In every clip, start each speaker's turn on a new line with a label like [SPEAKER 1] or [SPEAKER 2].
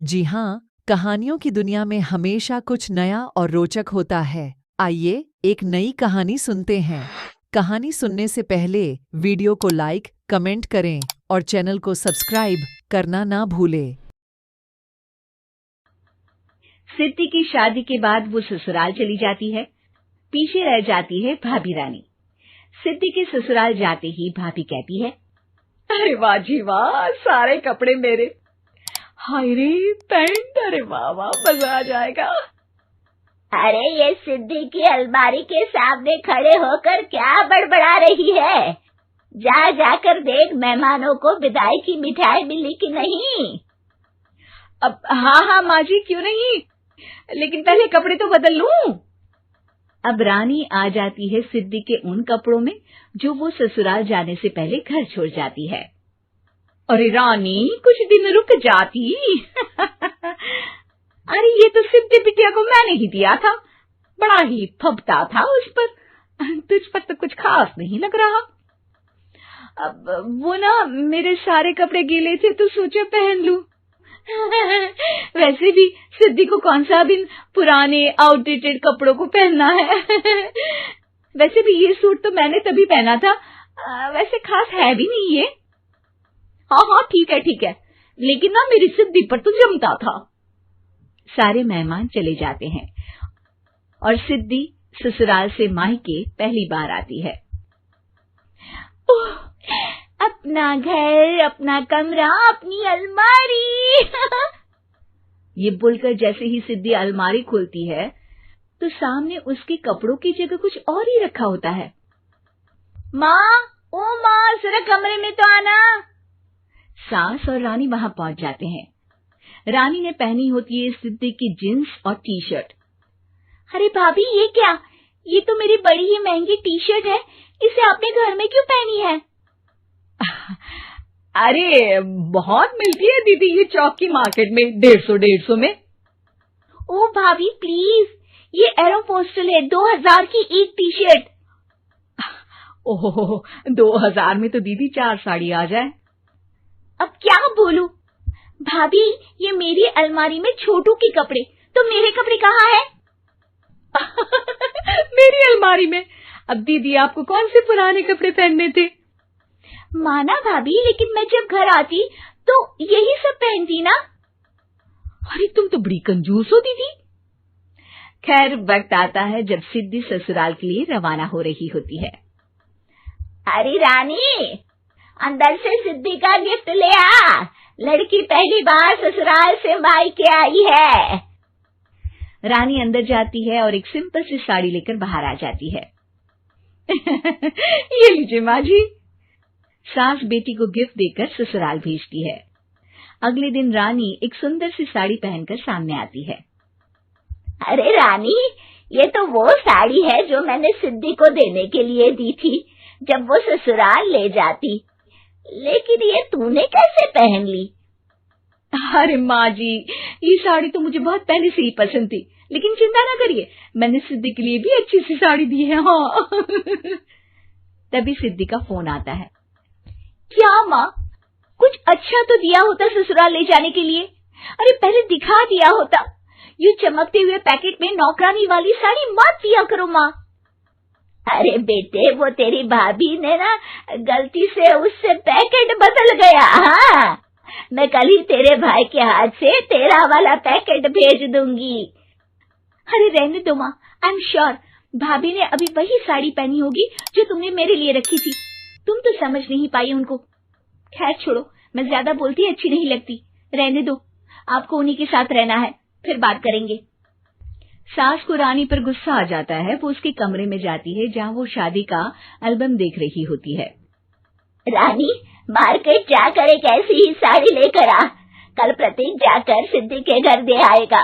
[SPEAKER 1] जी हाँ, कहानियों की दुनिया में हमेशा कुछ नया और रोचक होता है। आइए एक नई कहानी सुनते हैं। कहानी सुनने से पहले वीडियो को लाइक, कमेंट करें और चैनल को सब्सक्राइब करना ना भूलें।
[SPEAKER 2] सिद्धि की शादी के बाद वो ससुराल चली जाती है। पीछे रह जाती है भाभी रानी। सिद्धि के ससुराल जाते ही भाभी कहती है, अरे वाह जी वाह, सारे कपड़े मेरे। हाय रे पैंट, अरे वाह वाह, मजा आ जाएगा।
[SPEAKER 3] अरे ये सिद्धि की अलमारी के सामने खड़े होकर क्या बड़बड़ा रही है? जा जाकर देख मेहमानों को विदाई की मिठाई मिली कि नहीं।
[SPEAKER 2] अब हाँ माँ जी, क्यों नहीं, लेकिन पहले कपड़े तो बदल लूं। अब रानी आ जाती है सिद्धि के उन कपड़ों में जो वो ससुराल जाने से पहले घर छोड़ जाती है। अरे रानी, कुछ दिन रुक जाती। अरे ये तो सिद्धि बिटिया को मैंने ही दिया था, बड़ा ही फबता था उस पर, तुझ पर तो कुछ खास नहीं लग रहा। अब वो ना मेरे सारे कपड़े गीले थे तो सोचा पहन लूं। वैसे भी सिद्धि को कौन सा भी पुराने आउटडेटेड कपड़ों को पहनना है। वैसे भी ये सूट तो मैंने तभी पहना था, वैसे खास है भी नहीं ये। हाँ ठीक है, लेकिन ना मेरी सिद्धि पर तो जमता था। सारे मेहमान चले जाते हैं और सिद्धि ससुराल से मायके पहली बार आती है। ओह, अपना घर, अपना कमरा, अपनी अलमारी। ये बोलकर जैसे ही सिद्धि अलमारी खोलती है तो सामने उसके कपड़ों की जगह कुछ और ही रखा होता है। माँ, ओ माँ, जरा कमरे में तो आना। सास और रानी वहां पहुंच जाते हैं। रानी ने पहनी होती है सिद्धि की जींस और टी शर्ट। अरे भाभी, ये क्या? ये तो मेरी बड़ी ही महंगी टी शर्ट है, इसे आपने घर में क्यों पहनी है? अरे बहुत मिलती है दीदी ये चौक की मार्केट में, 150 में। ओ भाभी प्लीज, ये एरोपोस्टल है, 2000 की एक टी शर्ट। ओह, 2000 में तो दीदी 4 साड़ी आ जाए। अब क्या बोलूं भाभी, ये मेरी अलमारी में छोटू के कपड़े, तो मेरे कपड़े कहाँ हैं? मेरी अलमारी में? अब दीदी आपको कौन से पुराने कपड़े पहनने थे? माना भाभी, लेकिन मैं जब घर आती तो यही सब पहनती ना। अरे तुम तो बड़ी कंजूस हो दीदी। खैर, वक्त आता है जब सिद्धि ससुराल के लिए रवाना हो रही होती है।
[SPEAKER 3] अरे रानी, अंदर से सिद्धि का गिफ्ट ले आ, लड़की पहली बार ससुराल से मायके आई है।
[SPEAKER 2] रानी अंदर जाती है और एक सिंपल सी साड़ी लेकर बाहर आ जाती है। ये लीजिए माँ जी। सास बेटी को गिफ्ट देकर ससुराल भेजती है। अगले दिन रानी एक सुंदर सी साड़ी पहनकर सामने आती है।
[SPEAKER 3] अरे रानी, ये तो वो साड़ी है जो मैंने सिद्धि को देने के लिए दी थी जब वो ससुराल ले जाती, लेकिन ये तूने कैसे पहन ली?
[SPEAKER 2] अरे माँ जी, ये साड़ी तो मुझे बहुत पहले से ही पसंद थी, लेकिन चिंता ना करिए, मैंने सिद्धि के लिए भी अच्छी सी साड़ी दी है। हाँ। तभी सिद्धि का फोन आता है। क्या माँ, कुछ अच्छा तो दिया होता ससुराल ले जाने के लिए, अरे पहले दिखा दिया होता। ये चमकते हुए पैकेट में नौकरानी वाली साड़ी मत दिया करो माँ।
[SPEAKER 3] अरे बेटे, वो तेरी भाभी ने ना गलती से उससे पैकेट बदल गया। हाँ, मैं कल ही तेरे भाई के हाथ से तेरा वाला पैकेट भेज दूंगी।
[SPEAKER 2] अरे रहने दो माँ, आई एम श्योर भाभी ने अभी वही साड़ी पहनी होगी जो तुमने मेरे लिए रखी थी, तुम तो समझ नहीं पाई उनको। खैर छोड़ो, मैं ज्यादा बोलती अच्छी नहीं लगती, रहने दो, आपको उन्हीं के साथ रहना है, फिर बात करेंगे। सास को रानी पर गुस्सा आ जाता है। वो उसके कमरे में जाती है जहाँ वो शादी का एल्बम देख रही होती है।
[SPEAKER 3] रानी, मार्केट जाकर एक ऐसी ही साड़ी लेकर आ, कल प्रतीक जाकर सिद्धि के घर दे आएगा।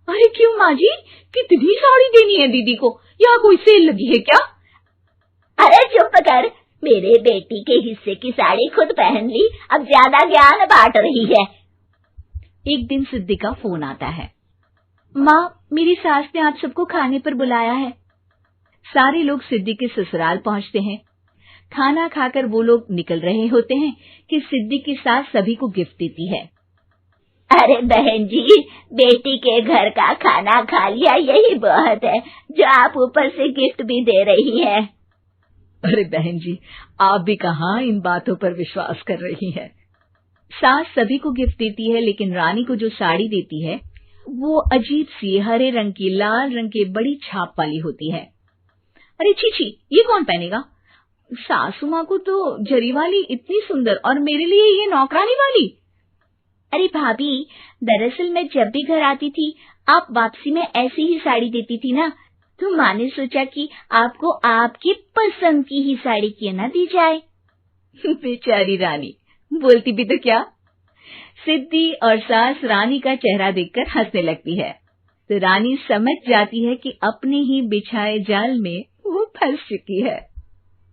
[SPEAKER 2] अरे क्यों माँ जी, कितनी साड़ी देनी है दीदी को? यहाँ कोई सेल लगी है क्या?
[SPEAKER 3] अरे चुप कर, मेरे बेटी के हिस्से की साड़ी खुद पहन ली, अब ज्यादा ज्ञान बांट रही है।
[SPEAKER 2] एक दिन सिद्धि का फोन आता है। माँ, मेरी सास ने आप सबको खाने पर बुलाया है। सारे लोग सिद्धि के ससुराल पहुंचते हैं। खाना खाकर वो लोग निकल रहे होते हैं कि सिद्धि की सास सभी को गिफ्ट देती है।
[SPEAKER 3] अरे बहन जी, बेटी के घर का खाना खा लिया यही बहुत है, जो आप ऊपर से गिफ्ट भी दे रही है।
[SPEAKER 2] अरे बहन जी, आप भी कहाँ इन बातों पर विश्वास कर रही हैं। सास सभी को गिफ्ट देती है, लेकिन रानी को जो साड़ी देती है वो अजीब सी हरे रंग की, लाल रंग के बड़ी छाप वाली होती है। अरे छी, ये कौन पहनेगा? सासू माँ को तो जरी वाली इतनी सुंदर, और मेरे लिए ये नौकरानी वाली।
[SPEAKER 3] अरे भाभी, दरअसल मैं जब भी घर आती थी आप वापसी में ऐसी ही साड़ी देती थी ना, तो माँ ने सोचा कि आपको आपकी पसंद की ही साड़ी क्यों ना दी जाए।
[SPEAKER 2] बेचारी रानी, बोलती भी तो क्या। सिद्धि और सास रानी का चेहरा देखकर हंसने लगती है, तो रानी समझ जाती है कि अपने ही बिछाए जाल में वो फंस चुकी है।